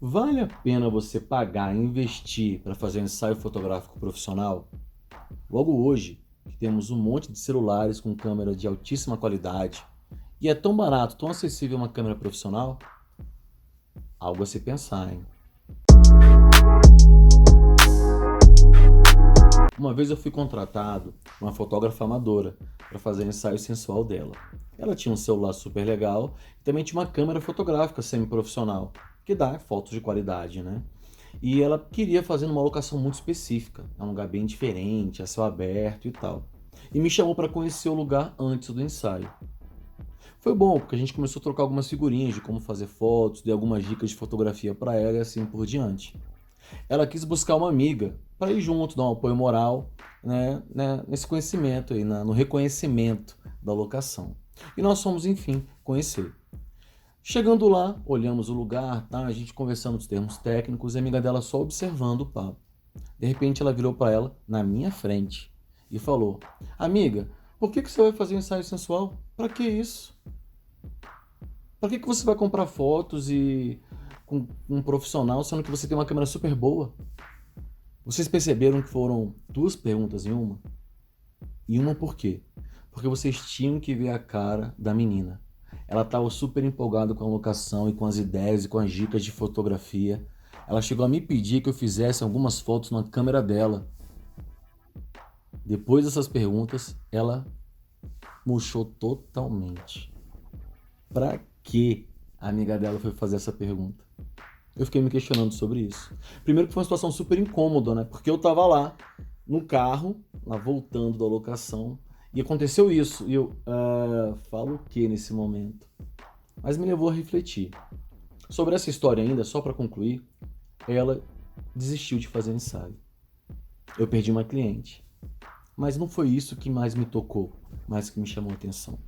Vale a pena você pagar e investir para fazer um ensaio fotográfico profissional? Logo hoje, que temos um monte de celulares com câmera de altíssima qualidade e é tão barato, tão acessível uma câmera profissional? Algo a se pensar, hein? Uma vez eu fui contratado por uma fotógrafa amadora para fazer o ensaio sensual dela. Ela tinha um celular super legal e também tinha uma câmera fotográfica semi-profissional, que dá fotos de qualidade, né? E ela queria fazer numa locação muito específica, um lugar bem diferente, a céu aberto e tal. E me chamou para conhecer o lugar antes do ensaio. Foi bom, porque a gente começou a trocar algumas figurinhas de como fazer fotos, dei algumas dicas de fotografia para ela e assim por diante. Ela quis buscar uma amiga para ir junto, dar um apoio moral, né, nesse conhecimento aí, no reconhecimento da locação. E nós fomos, enfim, conhecer. Chegando lá, olhamos o lugar, tá? A gente conversando os termos técnicos e a amiga dela só observando o papo. De repente ela virou para ela na minha frente e falou: Amiga, por que você vai fazer um ensaio sensual? Para que isso? Para que você vai comprar fotos e com um profissional sendo que você tem uma câmera super boa? Vocês perceberam que foram duas perguntas em uma? E uma por quê? Porque vocês tinham que ver a cara da menina. Ela estava super empolgada com a locação e com as ideias e com as dicas de fotografia. Ela chegou a me pedir que eu fizesse algumas fotos na câmera dela. Depois dessas perguntas, ela murchou totalmente. Pra que a amiga dela foi fazer essa pergunta? Eu fiquei me questionando sobre isso. Primeiro que foi uma situação super incômoda, né? Porque eu tava lá, no carro, lá voltando da locação, e aconteceu isso. E eu falo o que nesse momento? Mas me levou a refletir. Sobre essa história ainda, só para concluir, ela desistiu de fazer ensaio. Eu perdi uma cliente. Mas não foi isso que mais me tocou, mais que me chamou a atenção.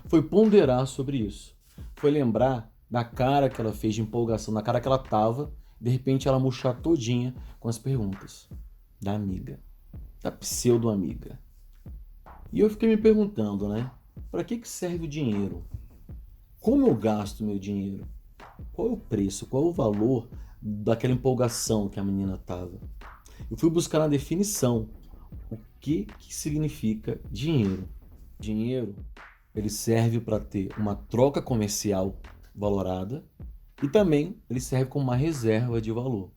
Foi ponderar sobre isso. Foi lembrar da cara que ela fez de empolgação, da cara que ela tava, de repente ela murchar todinha com as perguntas da amiga, da pseudo-amiga. E eu fiquei me perguntando, né? Para que serve o dinheiro? Como eu gasto meu dinheiro? Qual é o preço? Qual é o valor daquela empolgação que a menina tava? Eu fui buscar na definição o que significa dinheiro. Dinheiro, ele serve para ter uma troca comercial valorada e também ele serve como uma reserva de valor.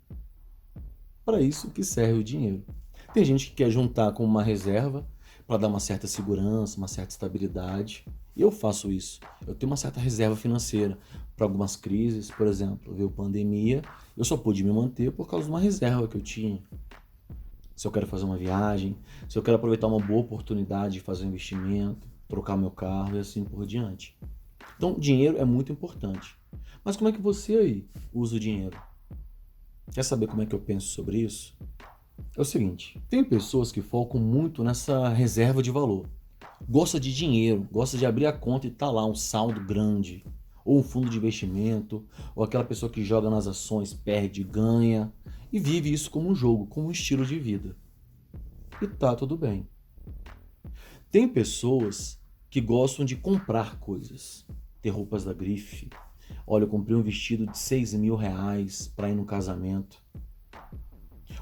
Para isso que serve o dinheiro. Tem gente que quer juntar como uma reserva para dar uma certa segurança, uma certa estabilidade. E eu faço isso. Eu tenho uma certa reserva financeira para algumas crises, por exemplo, veio pandemia, eu só pude me manter por causa de uma reserva que eu tinha. Se eu quero fazer uma viagem, se eu quero aproveitar uma boa oportunidade de fazer um investimento, trocar meu carro e assim por diante. Então, dinheiro é muito importante. Mas como é que você aí usa o dinheiro? Quer saber como é que eu penso sobre isso? É o seguinte, tem pessoas que focam muito nessa reserva de valor. Gosta de dinheiro, gosta de abrir a conta e tá lá um saldo grande, ou um fundo de investimento, ou aquela pessoa que joga nas ações, perde, ganha, e vive isso como um jogo, como um estilo de vida. E tá tudo bem. Tem pessoas que gostam de comprar coisas, ter roupas da grife. Olha, eu comprei um vestido de R$ 6.000 para ir no casamento.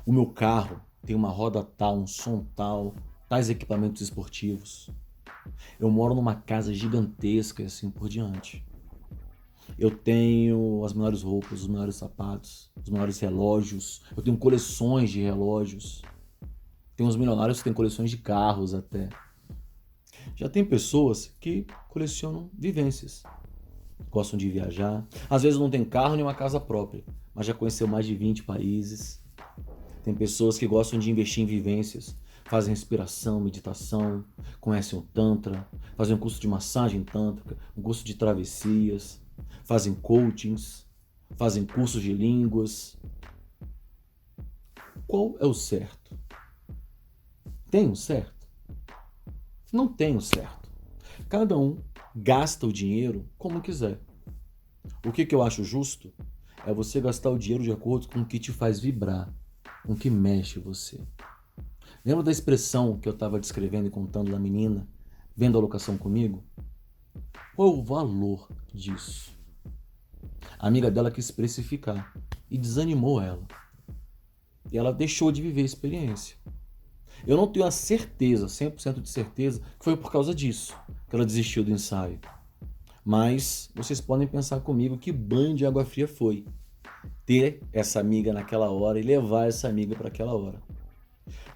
O meu carro tem uma roda tal, um som tal, tais equipamentos esportivos. Eu moro numa casa gigantesca e assim por diante. Eu tenho as melhores roupas, os melhores sapatos, os melhores relógios. Eu tenho coleções de relógios. Tem uns milionários que têm coleções de carros até. Já tem pessoas que colecionam vivências. Gostam de viajar. Às vezes não tem carro nem uma casa própria, mas já conheceu mais de 20 países. Tem pessoas que gostam de investir em vivências. Fazem respiração, meditação, conhecem o Tantra, fazem um curso de massagem tântrica, um curso de travessias, fazem coachings, fazem cursos de línguas. Qual é o certo? Tem um certo? Não tem um certo. Cada um gasta o dinheiro como quiser. O que eu acho justo é você gastar o dinheiro de acordo com o que te faz vibrar, com o que mexe você. Lembra da expressão que eu estava descrevendo e contando da menina, vendo a locação comigo? Qual é o valor disso? A amiga dela quis especificar. e desanimou ela. E ela deixou de viver a experiência. Eu não tenho a certeza, 100% de certeza, que foi por causa disso que ela desistiu do ensaio. Mas vocês podem pensar comigo que banho de água fria foi ter essa amiga naquela hora e levar essa amiga para aquela hora.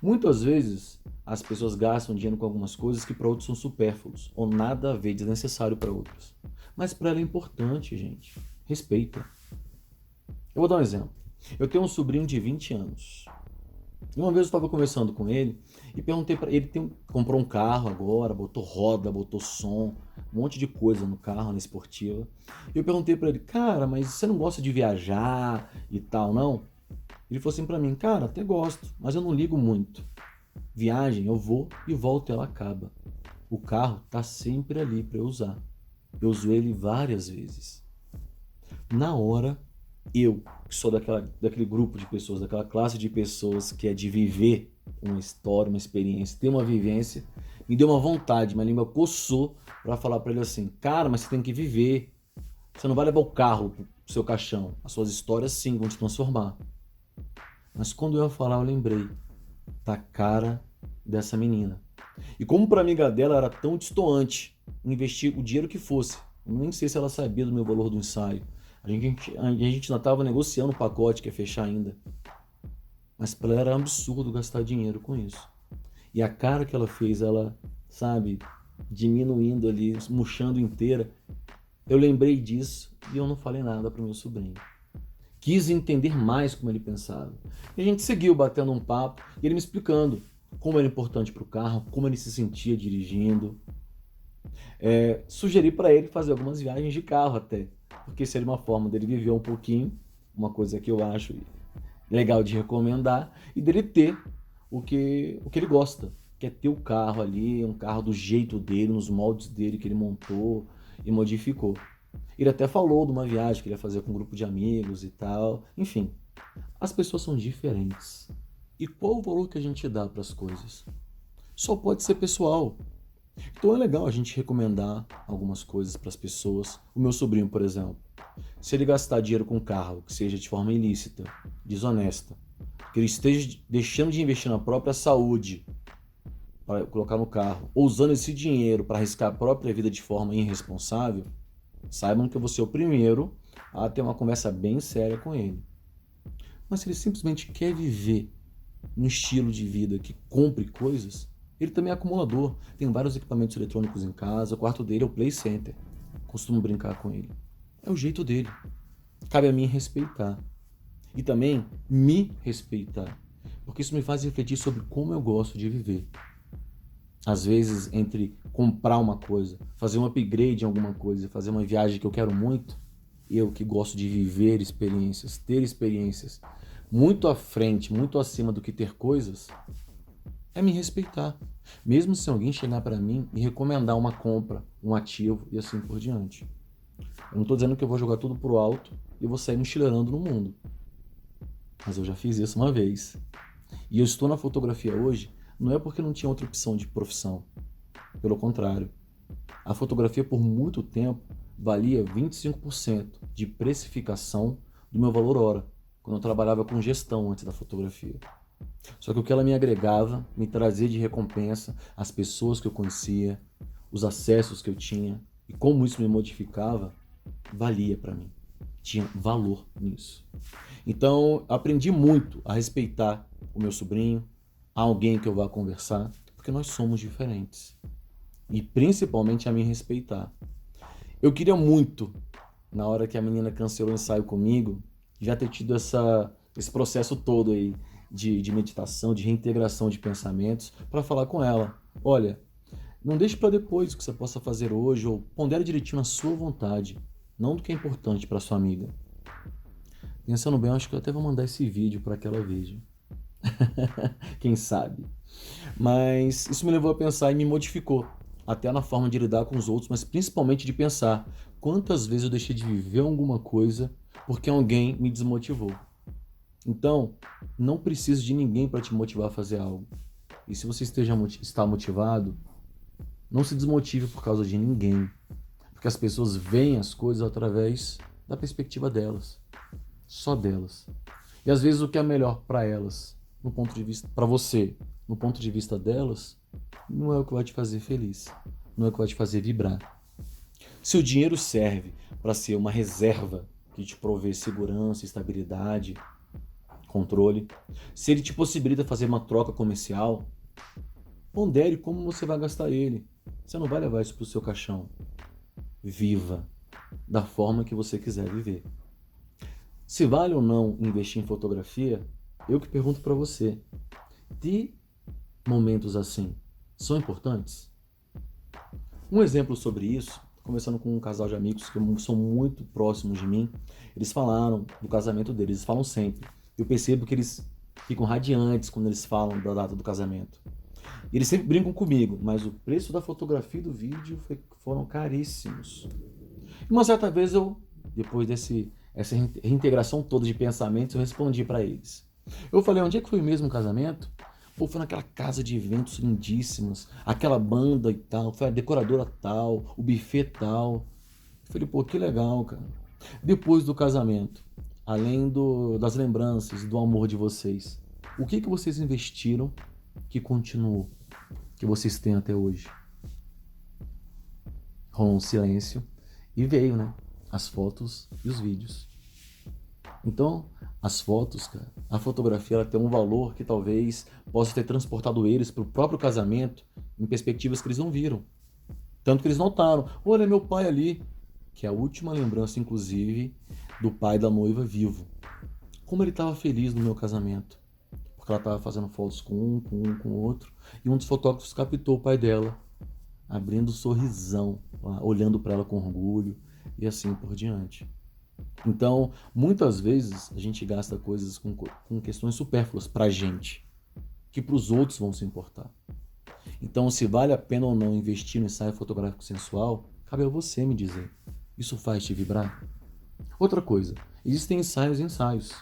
Muitas vezes as pessoas gastam dinheiro com algumas coisas que para outros são supérfluos ou nada a ver, desnecessário para outros. Mas para ela é importante, gente. Respeita. Eu vou dar um exemplo. Eu tenho um sobrinho de 20 anos. E uma vez eu estava conversando com ele e perguntei para ele, comprou um carro agora, botou roda, botou som, um monte de coisa no carro, na esportiva. E eu perguntei para ele, cara, mas você não gosta de viajar e tal, não? Ele falou assim para mim, cara, até gosto, mas eu não ligo muito. Viagem, eu vou e volto e ela acaba. O carro tá sempre ali para eu usar. Eu uso ele várias vezes. Na hora, eu, que sou daquele grupo de pessoas, daquela classe de pessoas que é de viver uma história, uma experiência, ter uma vivência, me deu uma vontade, minha língua coçou para falar para ele assim, cara, mas você tem que viver. Você não vai levar o carro pro seu caixão. As suas histórias sim vão te transformar. Mas quando eu ia falar, eu lembrei da cara dessa menina. E como para amiga dela era tão destoante investir o dinheiro que fosse, eu nem sei se ela sabia do meu valor do ensaio. A gente ainda estava negociando o pacote que ia fechar ainda. Mas para ela era um absurdo gastar dinheiro com isso. E a cara que ela fez, ela, sabe, diminuindo ali, murchando inteira. Eu lembrei disso e eu não falei nada para o meu sobrinho. Quis entender mais como ele pensava. E a gente seguiu batendo um papo e ele me explicando como era importante para o carro, como ele se sentia dirigindo. Sugeri para ele fazer algumas viagens de carro até, porque seria uma forma dele viver um pouquinho, uma coisa que eu acho legal de recomendar, e dele ter o que ele gosta, que é ter o carro ali, um carro do jeito dele, nos moldes dele que ele montou e modificou. Ele até falou de uma viagem que ele ia fazer com um grupo de amigos e tal. Enfim, as pessoas são diferentes. E qual o valor que a gente dá para as coisas? Só pode ser pessoal. Então é legal a gente recomendar algumas coisas para as pessoas. O meu sobrinho, por exemplo, se ele gastar dinheiro com carro que seja de forma ilícita, desonesta, que ele esteja deixando de investir na própria saúde para colocar no carro, ou usando esse dinheiro para arriscar a própria vida de forma irresponsável, saibam que eu vou ser o primeiro a ter uma conversa bem séria com ele. Mas se ele simplesmente quer viver um estilo de vida que compre coisas, ele também é acumulador. Tem vários equipamentos eletrônicos em casa, o quarto dele é o Play Center. Costumo brincar com ele. É o jeito dele. Cabe a mim respeitar. E também me respeitar. Porque isso me faz refletir sobre como eu gosto de viver. Às vezes, entre comprar uma coisa, fazer um upgrade em alguma coisa, fazer uma viagem que eu quero muito, eu que gosto de viver experiências, ter experiências muito à frente, muito acima do que ter coisas, é me respeitar. Mesmo se alguém chegar para mim e recomendar uma compra, um ativo e assim por diante. Eu não estou dizendo que eu vou jogar tudo pro alto e vou sair mochileirando no mundo. Mas eu já fiz isso uma vez. E eu estou na fotografia hoje não é porque não tinha outra opção de profissão. Pelo contrário. A fotografia por muito tempo valia 25% de precificação do meu valor hora, quando eu trabalhava com gestão antes da fotografia. Só que o que ela me agregava, me trazia de recompensa, as pessoas que eu conhecia, os acessos que eu tinha e como isso me modificava, valia para mim. Tinha valor nisso. Então, aprendi muito a respeitar o meu sobrinho, alguém que eu vá conversar, porque nós somos diferentes. E principalmente a me respeitar. Eu queria muito, na hora que a menina cancelou o ensaio comigo, já ter tido esse processo todo aí de meditação, de reintegração de pensamentos, para falar com ela. Olha, não deixe para depois o que você possa fazer hoje, ou pondere direitinho na sua vontade, não do que é importante para sua amiga. Pensando bem, eu acho que eu até vou mandar esse vídeo para que ela veja. Quem sabe? Mas isso me levou a pensar e me modificou, até na forma de lidar com os outros, mas principalmente de pensar quantas vezes eu deixei de viver alguma coisa porque alguém me desmotivou. Então, não precisa de ninguém para te motivar a fazer algo. E se você está motivado, não se desmotive por causa de ninguém, porque as pessoas veem as coisas através da perspectiva delas. só delas. E às vezes o que é melhor para elas, no ponto de vista para você, no ponto de vista delas, não é o que vai te fazer feliz, não é o que vai te fazer vibrar. Se o dinheiro serve para ser uma reserva que te provê segurança, estabilidade, controle, se ele te possibilita fazer uma troca comercial, pondere como você vai gastar ele. Você não vai levar isso para o seu caixão. Viva da forma que você quiser viver. Se vale ou não investir em fotografia, eu que pergunto para você. De momentos assim, são importantes? Um exemplo sobre isso, conversando com um casal de amigos que são muito próximos de mim, eles falaram do casamento deles, eles falam sempre. Eu percebo que eles ficam radiantes quando eles falam da data do casamento. E eles sempre brincam comigo, mas o preço da fotografia e do vídeo foram caríssimos. E uma certa vez depois essa reintegração toda de pensamentos, eu respondi para eles. Eu falei, onde é que foi mesmo o casamento? Pô, foi naquela casa de eventos lindíssimos, aquela banda e tal, foi a decoradora tal, o buffet tal. Eu falei, pô, que legal, cara. Depois do casamento, além das lembranças, do amor de vocês, o que vocês investiram que continuou, que vocês têm até hoje? Rolou um silêncio e veio, né? As fotos e os vídeos. Então, as fotos, cara, a fotografia, ela tem um valor que talvez possa ter transportado eles para o próprio casamento em perspectivas que eles não viram. Tanto que eles notaram, olha meu pai ali, que é a última lembrança, inclusive, do pai da noiva vivo. Como ele estava feliz no meu casamento. Porque ela estava fazendo fotos com o outro, e um dos fotógrafos captou o pai dela, abrindo um sorrisão, olhando para ela com orgulho, e assim por diante. Então, muitas vezes a gente gasta coisas com questões supérfluas pra gente, que pros outros vão se importar. Então, se vale a pena ou não investir no ensaio fotográfico sensual, cabe a você me dizer. Isso faz te vibrar? Outra coisa, existem ensaios e ensaios.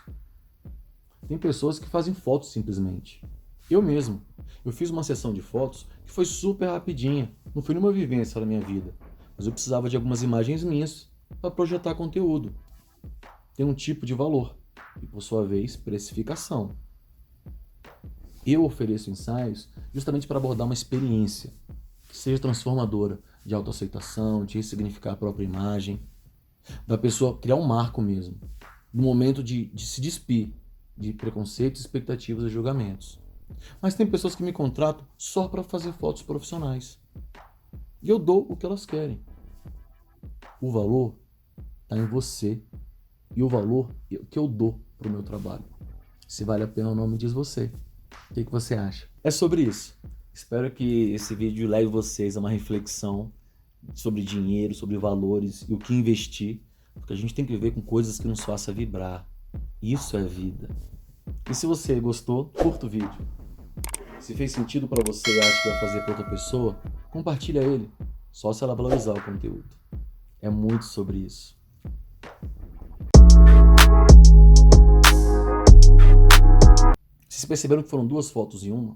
Tem pessoas que fazem fotos simplesmente. Eu mesmo. Eu fiz uma sessão de fotos que foi super rapidinha. Não foi nenhuma vivência da minha vida. Mas eu precisava de algumas imagens minhas para projetar conteúdo. Tem um tipo de valor e, por sua vez, precificação. Eu ofereço ensaios justamente para abordar uma experiência que seja transformadora, de autoaceitação, de ressignificar a própria imagem, da pessoa criar um marco mesmo, no momento de se despir de preconceitos, expectativas e julgamentos. Mas tem pessoas que me contratam só para fazer fotos profissionais. E eu dou o que elas querem. O valor está em você. E o valor que eu dou para o meu trabalho. Se vale a pena ou não, me diz você. O que você acha? É sobre isso. Espero que esse vídeo leve vocês a uma reflexão sobre dinheiro, sobre valores e o que investir. Porque a gente tem que viver com coisas que nos façam vibrar. Isso é vida. E se você gostou, curta o vídeo. Se fez sentido para você e acha que vai fazer para outra pessoa, compartilha ele. Só se ela valorizar o conteúdo. É muito sobre isso. Vocês perceberam que foram duas fotos em uma?